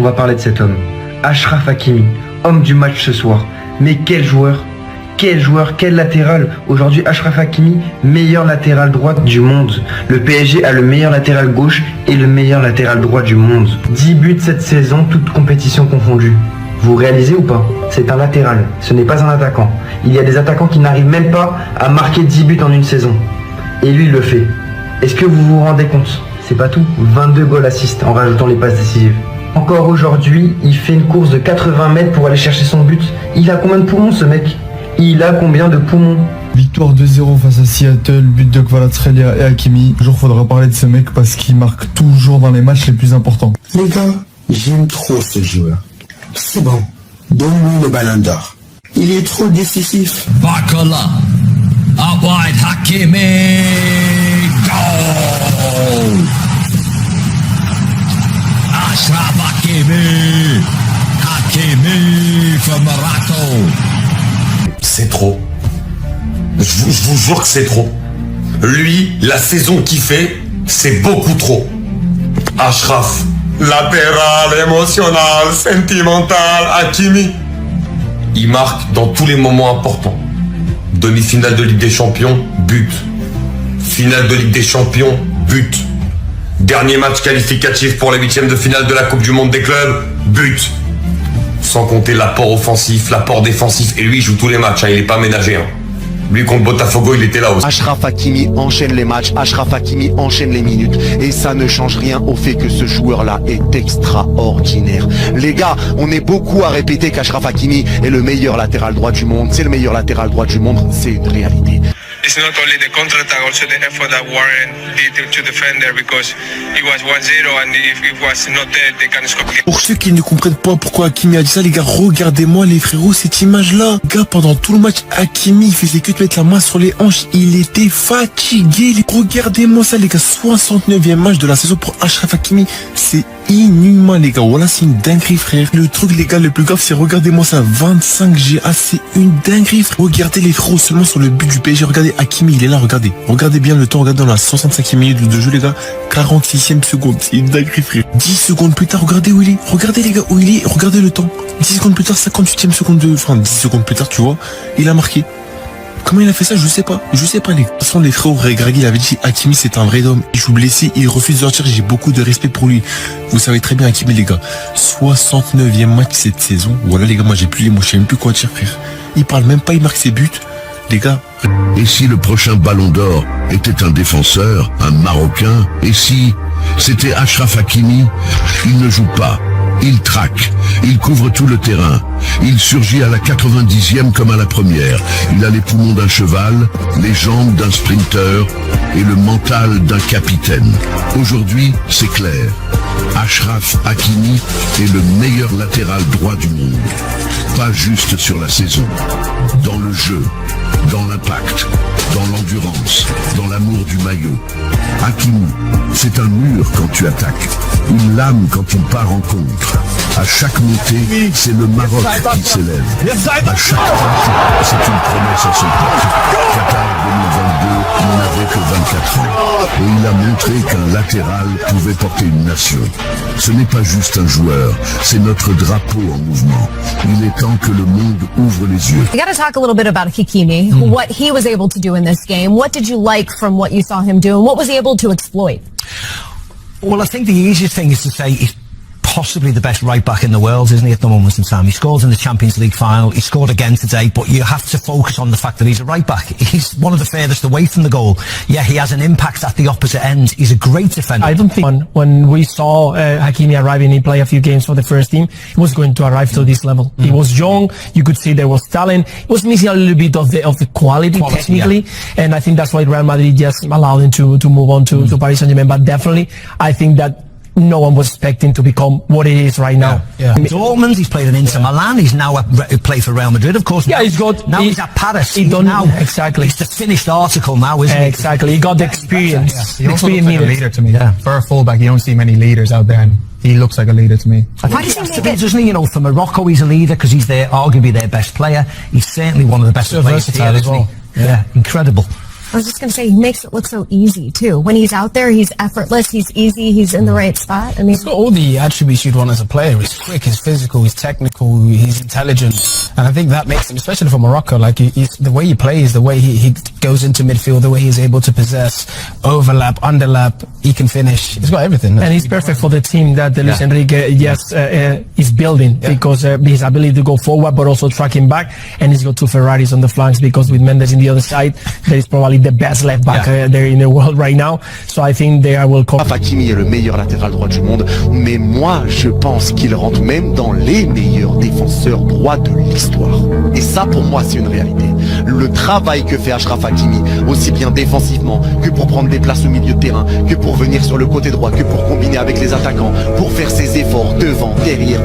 On va parler de cet homme, Achraf Hakimi, homme du match ce soir. Mais quel joueur, quel latéral. Aujourd'hui, Achraf Hakimi, meilleur latéral droit du monde. Le PSG a le meilleur latéral gauche et le meilleur latéral droit du monde. 10 buts cette saison, toutes compétitions confondues. Vous réalisez ou pas? C'est un latéral, ce n'est pas un attaquant. Il y a des attaquants qui n'arrivent même pas à marquer 10 buts en une saison. Et lui, il le fait. Est-ce que vous vous rendez compte? C'est pas tout, 22 goals assists en rajoutant les passes décisives. Encore aujourd'hui, il fait une course de 80 mètres pour aller chercher son but. Il a combien de poumons ce mec? Il a combien de poumons? Victoire 2-0 face à Seattle, but de Kvaratskhelia et Hakimi. Un jour faudra parler de ce mec parce qu'il marque toujours dans les matchs les plus importants. Les gars, j'aime trop ce joueur. C'est bon, donne-lui le ballon d'or. Il est trop décisif. Barcola, out wide, Hakimi, goal! Achraf Hakimi, Hakimi for Morocco. C'est trop. Je vous jure que c'est trop. Lui, la saison qu'il fait, c'est beaucoup trop. Achraf, latéral, émotionnel, sentimental, Hakimi. Il marque dans tous les moments importants. Demi-finale de Ligue des Champions, but. Finale de Ligue des Champions, but. Dernier match qualificatif pour les 8e de finale de la Coupe du Monde des clubs, but. Sans compter l'apport offensif, l'apport défensif. Et lui, il joue tous les matchs, il n'est pas ménagé. Lui, contre Botafogo, il était là aussi. Achraf Hakimi enchaîne les matchs, Achraf Hakimi enchaîne les minutes. Et ça ne change rien au fait que ce joueur-là est extraordinaire. Les gars, on est beaucoup à répéter qu'Achraf Hakimi est le meilleur latéral droit du monde. C'est le meilleur latéral droit du monde, c'est une réalité. It's not only the counter-attack, also the effort that Warren did to defend there because it was 1-0 and if it was not there, they can score. Pour ceux qui ne comprennent pas pourquoi Hakimi a dit ça, les gars, regardez-moi les frérots, cette image-là. Gars, pendant tout le match, Hakimi, il faisait que de mettre la main sur les hanches. Il était fatigué. Regardez-moi ça, les gars. 69e match de la saison pour Achraf Hakimi. C'est inhumain, les gars. Voilà, c'est une dinguerie, frère. Le truc, les gars, le plus grave, c'est regardez-moi ça. 25 GA, c'est une dinguerie, frère. Regardez les frérots seulement sur le but du PSG. Regardez Hakimi, il est là, regardez. Regardez bien le temps, regardez dans la 65e minute de jeu, les gars. 46e seconde. C'est une dinguerie, frère. 10 secondes plus tard, regardez où il est. Regardez, les gars, où il est. Regardez le temps. 10 secondes plus tard, 58e seconde de... Enfin, 10 secondes plus tard, tu vois. Il a marqué. Comment il a fait ça? Je sais pas, les gars. De toute façon, les frères Regragui, il avait dit Hakimi, c'est un vrai homme. Il joue blessé, il refuse de sortir. J'ai beaucoup de respect pour lui. Vous savez très bien, Hakimi, les gars. 69e match cette saison. Voilà, les gars, moi, j'ai plus les mots. Je sais même plus quoi dire, frère. Il parle même pas, il marque ses buts. Les gars. Et si le prochain ballon d'or était un défenseur, un Marocain? Et si c'était Achraf Hakimi? Il ne joue pas. Il traque, il couvre tout le terrain, il surgit à la 90e comme à la première. Il a les poumons d'un cheval, les jambes d'un sprinter et le mental d'un capitaine. Aujourd'hui, c'est clair. Achraf Hakimi est le meilleur latéral droit du monde. Pas juste sur la saison, dans le jeu, dans l'impact, dans l'endurance, dans l'amour du maillot. Hakimi, c'est un mur quand tu attaques, une lame quand il part en contre. À chaque montée, c'est le Maroc qui s'élève. À chaque porte, c'est une promesse à son porte. Qatar 2022 n'en avait que 24 ans. Et il a montré qu'un latéral pouvait porter une nation. Ce n'est pas juste un joueur, c'est notre drapeau en mouvement. Il est temps que le monde ouvre les yeux. We got to talk a little bit about Hakimi, what he was able to do in this game. What did you like from what you saw him do, and what was he able to exploit? Well, I think the easiest thing is to say he's possibly the best right back in the world, isn't he, at the moment in time? He scored in the Champions League final, he scored again today, but you have to focus on the fact that he's a right back. He's one of the furthest away from the goal. Yeah, he has an impact at the opposite end. He's a great defender. I don't think when we saw Hakimi arriving, he played a few games for the first team, he was going to arrive to this level. He was young, you could see there was talent. He was missing a little bit of the quality technically, yeah. And I think that's why Real Madrid just allowed him to move on to Paris Saint-Germain. But definitely, I think that no one was expecting to become what it is right now. Yeah. Dortmund, he's played in Inter Milan, he's now played for Real Madrid, of course. Yeah, he's got... Now he's at Paris. Exactly. He's the finished article now, isn't he? Exactly, he got the experience. Yeah. He also looks like a leader to me. Yeah. For a fullback, you don't see many leaders out there, and he looks like a leader to me. I think he has to be, doesn't he? You know, for Morocco, he's a leader because he's arguably their best player. He's certainly one of the best players here, as well. Yeah, incredible. I was just going to say, he makes it look so easy, too. When he's out there, he's effortless, he's easy, he's in the right spot. I mean, he's got all the attributes you'd want as a player. He's quick, he's physical, he's technical, he's intelligent. And I think that makes him, especially for Morocco, like the way he plays, the way he goes into midfield, the way he's able to possess, overlap, underlap, he can finish. He's got everything. And he's perfect for the team that Luis Enrique is building because his ability to go forward but also tracking back. And he's got two Ferraris on the flanks because with Mendes in the other side, there is probably the best left back there in the world right now. So I think they will come. Hakimi est le meilleur latéral droit du monde, mais moi je pense qu'il rentre même dans les meilleurs défenseurs droits de l'histoire. Et ça pour moi c'est une réalité. Le travail que fait Achraf Hakimi, aussi bien défensivement que pour prendre des places au milieu de terrain, que pour venir sur le côté droit, que pour combiner avec les attaquants, pour faire ses efforts devant, derrière,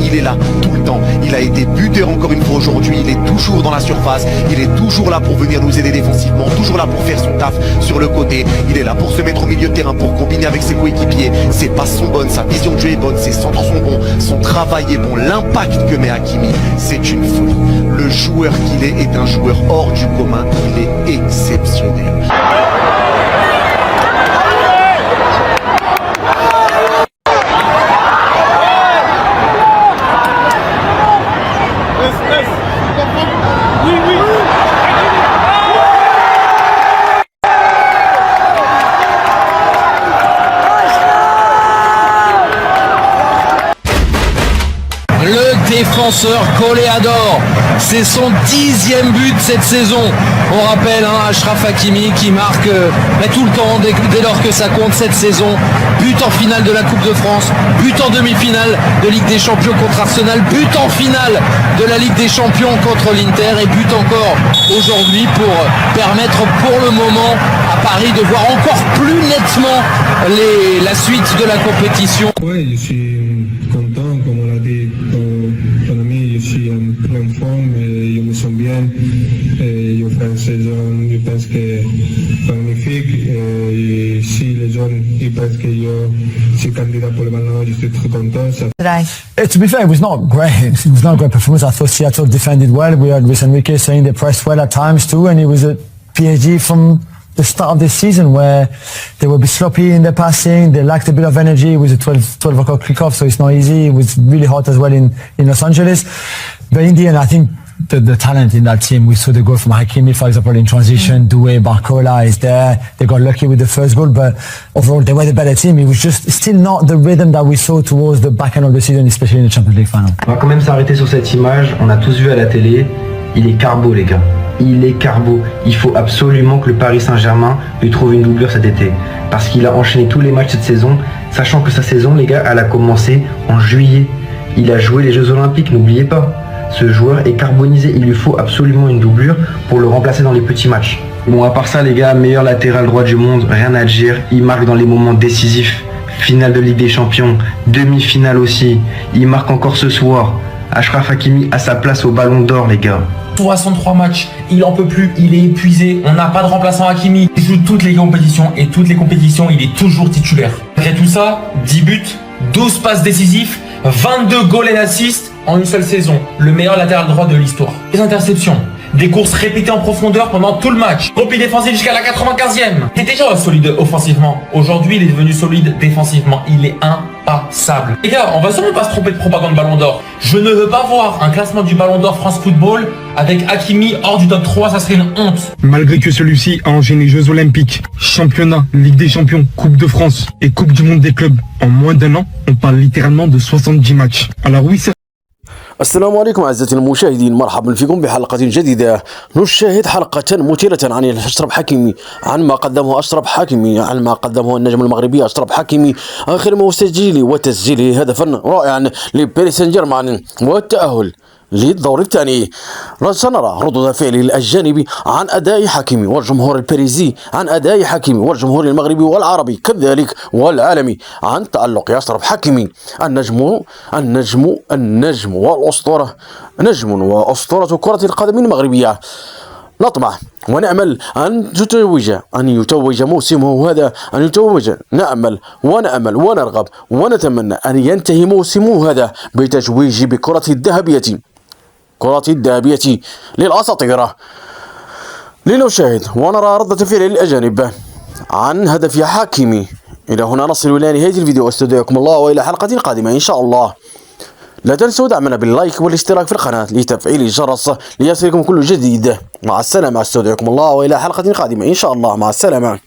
il est là tout le temps. Il a été buteur encore une fois aujourd'hui, il est toujours dans la surface, il est toujours là pour venir nous aider défensivement, toujours là pour faire son taf sur le côté, il est là pour se mettre au milieu de terrain, pour combiner avec ses coéquipiers. Ses passes sont bonnes, sa vision de jeu est bonne, ses centres sont bons, son travail est bon, l'impact que met Hakimi, c'est une folie. Le joueur qu'il est un joueur hors du commun, il est exceptionnel. Défenseur Coléador, c'est son 10e but cette saison. On rappelle Achraf Hakimi qui marque tout le temps dès lors que ça compte cette saison. But en finale de la Coupe de France, but en demi-finale de Ligue des Champions contre Arsenal, but en finale de la Ligue des Champions contre l'Inter et but encore aujourd'hui pour permettre pour le moment à Paris de voir encore plus nettement la suite de la compétition. Ouais, je suis content, comme on l'a dit. Je suis en pleine forme et je me sens bien. Et je fais une saison, je pense que magnifique. Et si les jeunes ils pensent que je suis candidat pour le ballon, je suis très content. To be fair, it was not great. It was not a great performance. I thought Seattle defended well. We had Luis Enrique saying they pressed well at times too, and it was at PSG from the start of this season where they would be sloppy in their passing, they lacked a bit of energy. It was a 12 o'clock kickoff, so it's not easy. It was really hot as well in Los Angeles. But in the end, I think the talent in that team, we saw the goal from Hakimi, for example, in transition. Doué, Barcola is there. They got lucky with the first goal, but overall they were the better team. It was just still not the rhythm that we saw towards the back end of the season, especially in the Champions League final. On va quand même s'arrêter sur cette image. On a tous vu à la télé. Il est carbo, les gars. Il est carbo. Il faut absolument que le Paris Saint-Germain lui trouve une doublure cet été. Parce qu'il a enchaîné tous les matchs cette saison, sachant que sa saison, les gars, elle a commencé en juillet. Il a joué les Jeux Olympiques, n'oubliez pas. Ce joueur est carbonisé, il lui faut absolument une doublure pour le remplacer dans les petits matchs. Bon, à part ça, les gars, meilleur latéral droit du monde, rien à dire. Il marque dans les moments décisifs. Finale de Ligue des Champions, demi-finale aussi. Il marque encore ce soir. Achraf Hakimi a sa place au Ballon d'Or, les gars. 63 matchs, il en peut plus, il est épuisé, on n'a pas de remplaçant Hakimi. Il joue toutes les compétitions et toutes les compétitions, il est toujours titulaire. Malgré tout ça, 10 buts, 12 passes décisifs, 22 goals et assists en une seule saison. Le meilleur latéral droit de l'histoire. Des interceptions, des courses répétées en profondeur pendant tout le match. Repli défensif jusqu'à la 95e. Il était déjà solide offensivement. Aujourd'hui, il est devenu solide défensivement. Il est impassable. Les gars, on va sûrement pas se tromper de propagande Ballon d'Or. Je ne veux pas voir un classement du Ballon d'Or France Football avec Hakimi hors du top 3, ça serait une honte. Malgré que celui-ci a enchaîné Jeux Olympiques, Championnat, Ligue des Champions, Coupe de France et Coupe du Monde des clubs en moins d'un an, on parle littéralement de 70 matchs. Alors oui, السلام عليكم أعزائي المشاهدين، مرحبا فيكم بحلقة جديدة. نشاهد حلقة مثيرة عن أشرف حكيمي، عن ما قدمه أشرف حكيمي، عن ما قدمه النجم المغربي أشرف حكيمي آخر مسجله وتسجيله هدفا رائعا لباريس سان جيرمان والتأهل للدور الثاني. سنرى ردود فعل الأجانب عن أداء حكيمي والجمهور الباريزي عن أداء حكيمي والجمهور المغربي والعربي كذلك والعالمي عن تألق أشرف حكيمي النجم والأسطورة، نجم وأسطورة كرة القدم المغربية. نطمح ونأمل أن يتوج موسمه هذا، نأمل ونرغب ونتمنى أن ينتهي موسمه هذا بتتويج بكرة الذهبية للأساطير. لنشاهد ونرى ردة فعل الأجانب عن هدف حكيمي. إلى هنا نصل إلى نهاية الفيديو، واستودعكم الله وإلى حلقة قادمة إن شاء الله. لا تنسوا دعمنا باللايك والاشتراك في القناة لتفعيل الجرس ليصلكم كل جديد. مع السلامة، استودعكم الله وإلى حلقة قادمة إن شاء الله. مع السلامة.